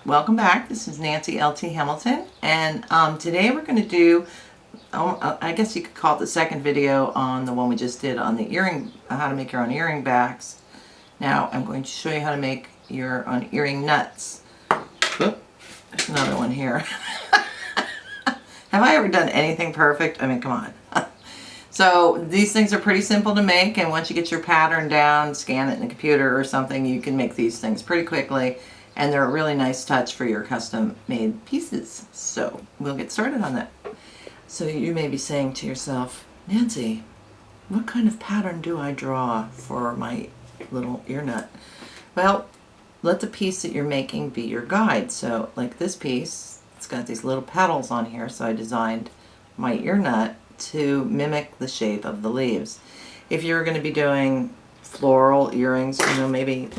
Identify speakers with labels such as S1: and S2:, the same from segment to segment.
S1: Welcome back. This is Nancy L.T. Hamilton, and today we're going to do, I guess you could call it the second video on the one we just did on the earring, how to make your own earring backs. Now I'm going to show you how to make your own earring nuts. Oop, there's another one here. Have I ever done anything perfect? I mean, come on. So these things are pretty simple to make, and once you get your pattern down, scan it in the computer or something, you can make these things pretty quickly. And they're a really nice touch for your custom made pieces. So we'll get started on that. So you may be saying to yourself, Nancy, what kind of pattern do I draw for my little ear nut? Well, let the piece that you're making be your guide. So like this piece, it's got these little petals on here, so I designed my ear nut to mimic the shape of the leaves. If you're going to be doing floral earrings, maybe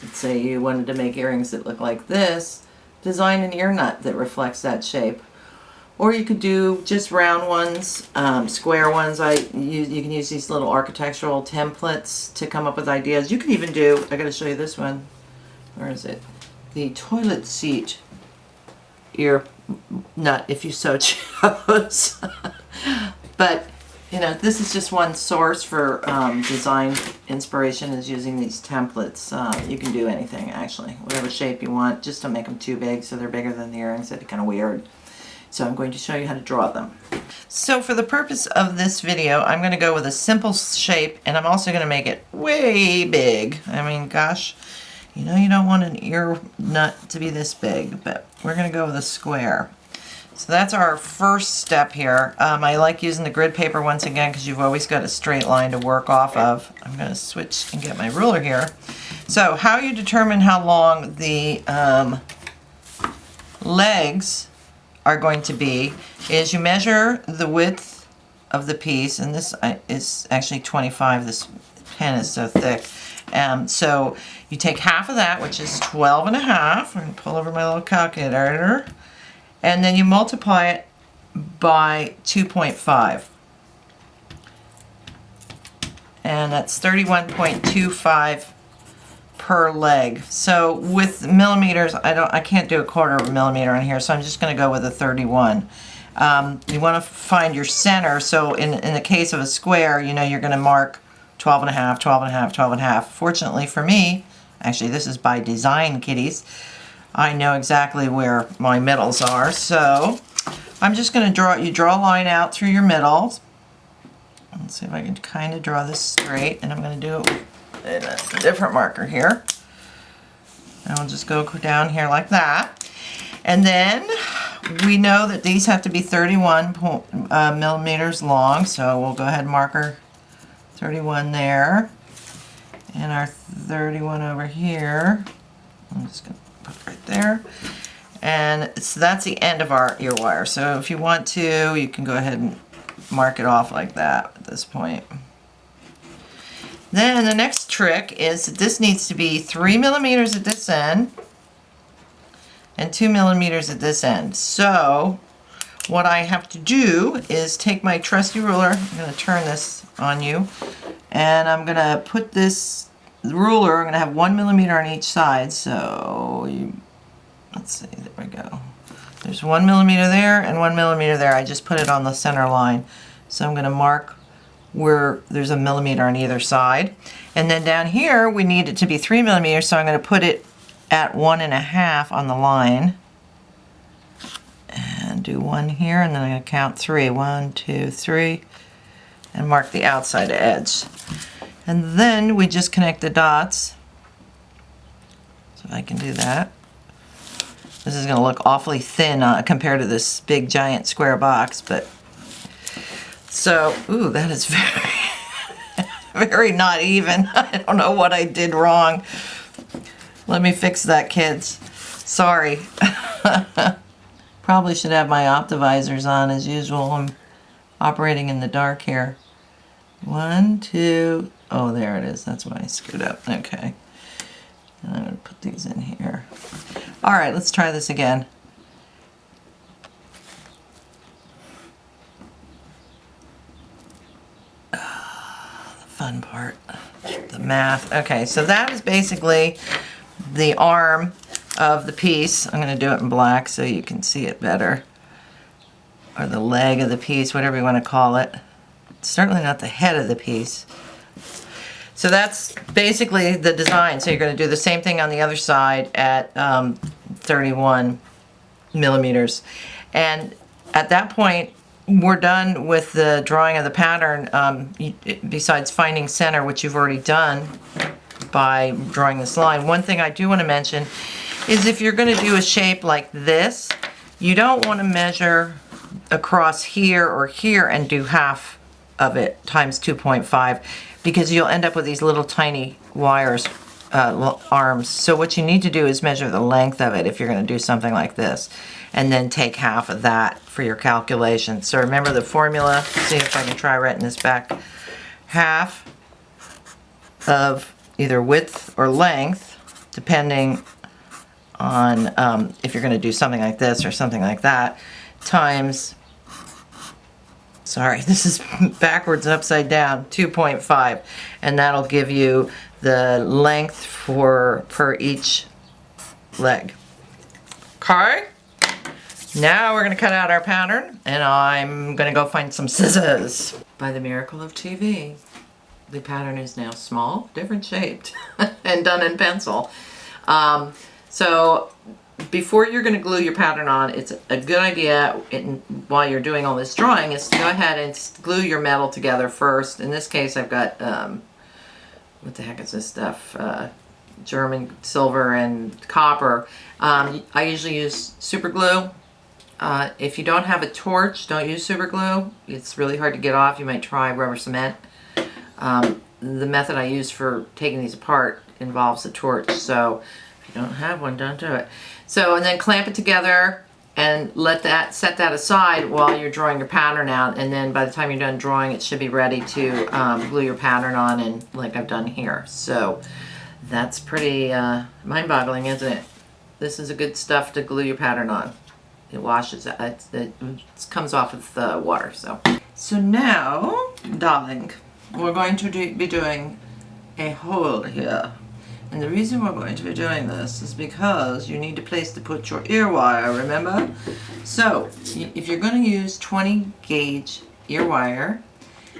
S1: let's say you wanted to make earrings that look like this, design an ear nut that reflects that shape. Or you could do just round ones, square ones. You can use these little architectural templates to come up with ideas. You can even do, I gotta show you this one. Where is it? The toilet seat ear nut, if you so chose. But this is just one source for design inspiration, is using these templates. You can do anything, actually, whatever shape you want. Just don't make them too big so they're bigger than the earrings. That'd be kind of weird. So I'm going to show you how to draw them. So for the purpose of this video, I'm going to go with a simple shape, and I'm also going to make it way big. I mean, gosh, you don't want an ear nut to be this big, but we're going to go with a square. So that's our first step here. I like using the grid paper once again because you've always got a straight line to work off of. I'm going to switch and get my ruler here. So how you determine how long the legs are going to be is you measure the width of the piece, and this is actually 25. This pen is so thick. So you take half of that, which is 12 and a half. I'm going to pull over my little calculator. And then you multiply it by 2.5. And that's 31.25 per leg. So with millimeters, I can't do a quarter of a millimeter on here, so I'm just going to go with a 31. You want to find your center. So in the case of a square, you're going to mark 12 and a half, 12 and a half, 12 and a half. Fortunately for me, actually this is by design, kiddies, I know exactly where my middles are. So I'm just going to draw a line out through your middles. Let's see if I can kind of draw this straight, and I'm going to do it with a different marker here. And I'll just go down here like that. And then we know that these have to be 31 millimeters long, so we'll go ahead and marker 31 there. And our 31 over here, I'm just going to put it right there. And so that's the end of our ear wire. So if you want to, you can go ahead and mark it off like that at this point. Then the next trick is that this needs to be 3 millimeters at this end and 2 millimeters at this end. So what I have to do is take my trusty ruler, I'm going to turn this on you, and I'm going to put this ruler, I'm going to have 1 millimeter on each side. So let's see, there we go. There's 1 millimeter there and 1 millimeter there. I just put it on the center line. So I'm going to mark where there's a millimeter on either side. And then down here we need it to be 3 millimeters, so I'm going to put it at 1.5 on the line. And do 1 here, and then I'm going to count 3. 1, 2, 3. And mark the outside edge. And then we just connect the dots. So if I can do that. This is going to look awfully thin compared to this big giant square box, but so, ooh, that is very, very not even. I don't know what I did wrong. Let me fix that, kids. Sorry. Probably should have my optivisors on as usual. I'm operating in the dark here. 1, 2, oh, there it is. That's why I screwed up. Okay. And I'm going to put these in here. All right, let's try this again. The fun part, the math. Okay, so that is basically the arm of the piece. I'm going to do it in black so you can see it better. Or the leg of the piece, whatever you want to call it. It's certainly not the head of the piece. So that's basically the design. So you're going to do the same thing on the other side at 31 millimeters. And at that point, we're done with the drawing of the pattern, besides finding center, which you've already done by drawing this line. One thing I do want to mention is if you're going to do a shape like this, you don't want to measure across here or here and do half of it times 2.5, because you'll end up with these little tiny wires, arms. So what you need to do is measure the length of it if you're going to do something like this, and then take half of that for your calculation. So remember the formula. See if I can try writing this back. Half of either width or length, depending on if you're going to do something like this or something like that, times, sorry, this is backwards and upside down, 2.5, and that'll give you the length per each leg. Okay, now we're going to cut out our pattern, and I'm going to go find some scissors. By the miracle of TV, the pattern is now small, different shaped, and done in pencil. So before you're going to glue your pattern on, it's a good idea, while you're doing all this drawing, is to go ahead and glue your metal together first. In this case, I've got, what the heck is this stuff? German silver and copper. I usually use super glue. If you don't have a torch, don't use super glue. It's really hard to get off. You might try rubber cement. The method I use for taking these apart involves a torch, so if you don't have one, don't do it. So, and then clamp it together and set that aside while you're drawing your pattern out, and then by the time you're done drawing, it should be ready to glue your pattern on, and like I've done here. So that's pretty mind-boggling, isn't it? This is a good stuff to glue your pattern on. It washes, it comes off with the water. So now, darling, we're going to be doing a hole here. And the reason we're going to be doing this is because you need a place to put your ear wire, remember? So, if you're going to use 20 gauge ear wire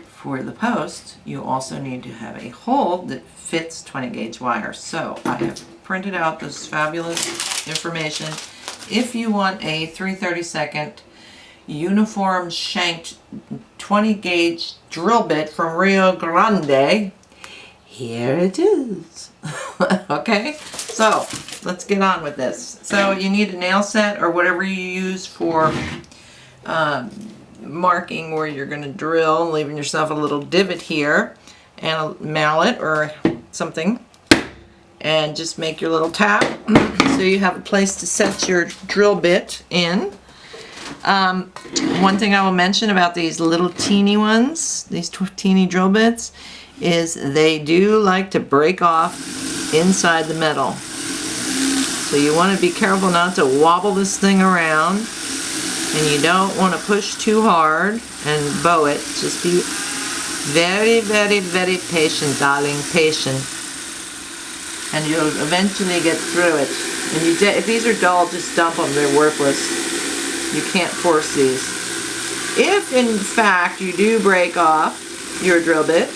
S1: for the post, you also need to have a hole that fits 20 gauge wire. So, I have printed out this fabulous information. If you want a 3/32 uniform shanked 20 gauge drill bit from Rio Grande, here it is. Okay, so let's get on with this. So you need a nail set or whatever you use for marking where you're going to drill, and leaving yourself a little divot here, and a mallet or something, and just make your little tap so you have a place to set your drill bit in. One thing I will mention about these little teeny ones, these teeny drill bits, is they do like to break off inside the metal. So you want to be careful not to wobble this thing around, and you don't want to push too hard and bow it. Just be very, very, very patient, darling, patient. And you'll eventually get through it. And if these are dull, just dump them, they're worthless. You can't force these. If in fact you do break off your drill bit,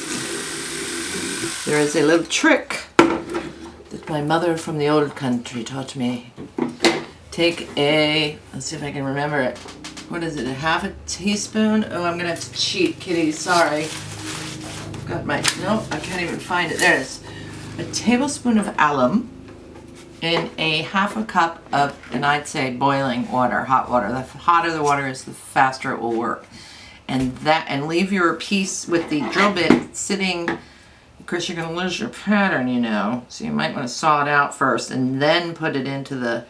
S1: there is a little trick that my mother from the old country taught me. Take let's see if I can remember it. What is it, a half a teaspoon? Oh, I'm gonna have to cheat, kitty, sorry. No, I can't even find it. There it is. A tablespoon of alum in a half a cup of, and I'd say boiling water, hot water. The hotter the water is, the faster it will work. And leave your piece with the drill bit sitting. Of course, you're going to lose your pattern, you know, so you might want to saw it out first and then put it into the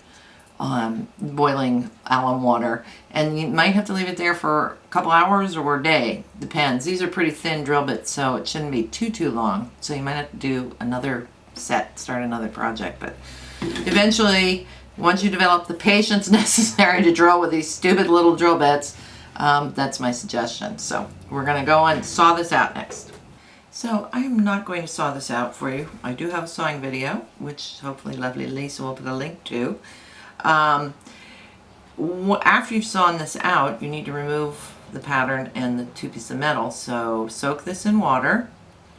S1: boiling alum water. And you might have to leave it there for a couple hours or a day, depends. These are pretty thin drill bits, so it shouldn't be too long. So you might have to do another set, start another project. But eventually, once you develop the patience necessary to drill with these stupid little drill bits, that's my suggestion. So we're going to go and saw this out next. So I am not going to saw this out for you. I do have a sawing video, which hopefully lovely Lisa will put a link to. After you've sawn this out, you need to remove the pattern and the two pieces of metal. So soak this in water,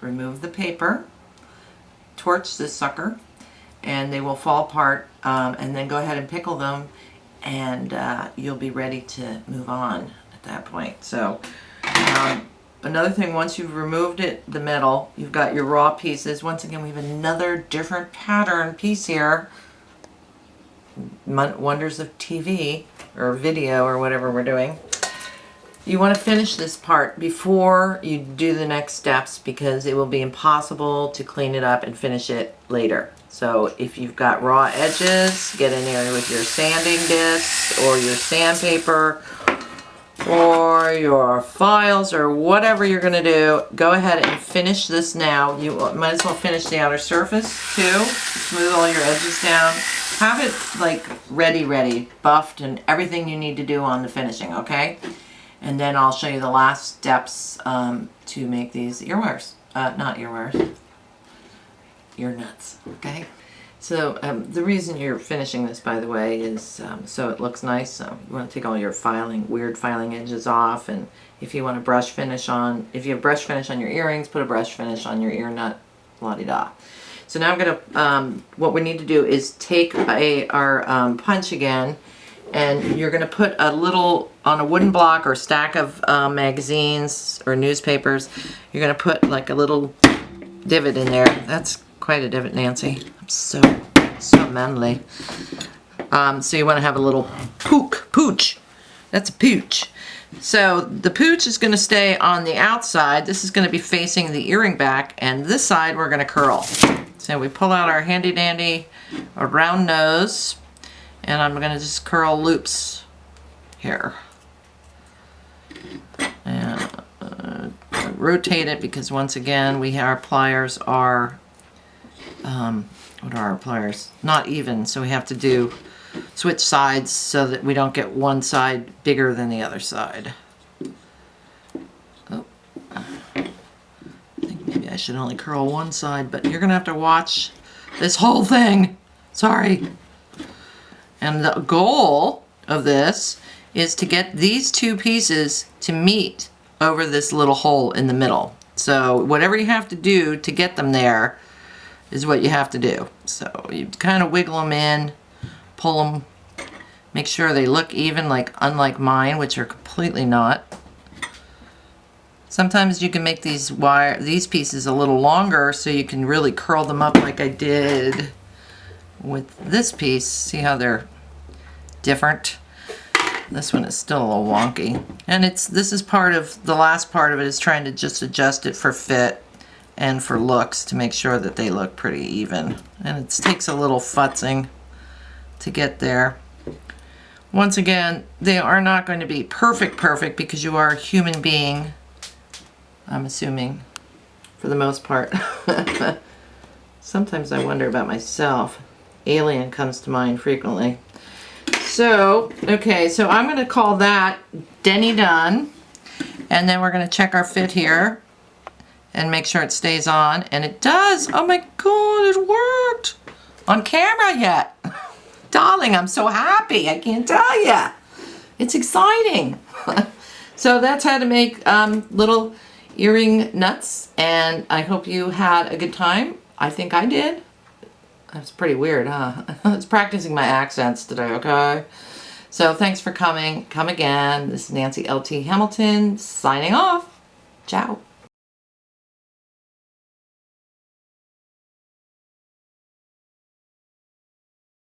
S1: remove the paper, torch this sucker, and they will fall apart, and then go ahead and pickle them, and you'll be ready to move on at that point. So another thing, once you've removed the metal, you've got your raw pieces. Once again, we have another different pattern piece here. Wonders of TV or video or whatever we're doing. You want to finish this part before you do the next steps, because it will be impossible to clean it up and finish it later. So if you've got raw edges, get in there with your sanding disc or your sandpaper or your files or whatever you're going to do. Go ahead and finish this now. You might as well finish the outer surface too. Smooth all your edges down. Have it like ready, buffed, and everything you need to do on the finishing, okay? And then I'll show you the last steps to make these earwares. Not earwares. Ear nuts, okay? So the reason you're finishing this, by the way, is so it looks nice. So you want to take all your weird filing edges off, and if you want to brush finish on, if you have brush finish on your earrings, put a brush finish on your ear nut, la-di-da. So now I'm gonna, what we need to do is take our punch again, and you're gonna put a little, on a wooden block or stack of magazines or newspapers, you're gonna put like a little divot in there. That's quite a divot, Nancy. I'm so manly. So you want to have a little pooch. That's a pooch. So the pooch is going to stay on the outside. This is going to be facing the earring back, and this side we're going to curl. So we pull out our handy dandy round nose, and I'm going to just curl loops here. And rotate it, because once again our pliers are what are our pliers? Not even, so we have to switch sides so that we don't get one side bigger than the other side. Oh, I think maybe I should only curl one side, but you're gonna have to watch this whole thing. Sorry. And the goal of this is to get these two pieces to meet over this little hole in the middle. So whatever you have to do to get them there is what you have to do. So you kind of wiggle them in, pull them, make sure they look even, like unlike mine, which are completely not. Sometimes you can make these pieces a little longer so you can really curl them up like I did with this piece. See how they're different? This one is still a little wonky. And this is part of, the last part of it is trying to just adjust it for fit and for looks to make sure that they look pretty even. And it takes a little futzing to get there. Once again, they are not going to be perfect because you are a human being, I'm assuming, for the most part. Sometimes I wonder about myself. Alien comes to mind frequently. So, okay, so I'm going to call that Denny done. And then we're going to check our fit here and make sure it stays on. And it does. Oh my God, it worked. On camera yet. Darling, I'm so happy. I can't tell you. It's exciting. So that's how to make little earring nuts. And I hope you had a good time. I think I did. That's pretty weird, huh? I was practicing my accents today, okay? So thanks for coming. Come again. This is Nancy L.T. Hamilton signing off. Ciao.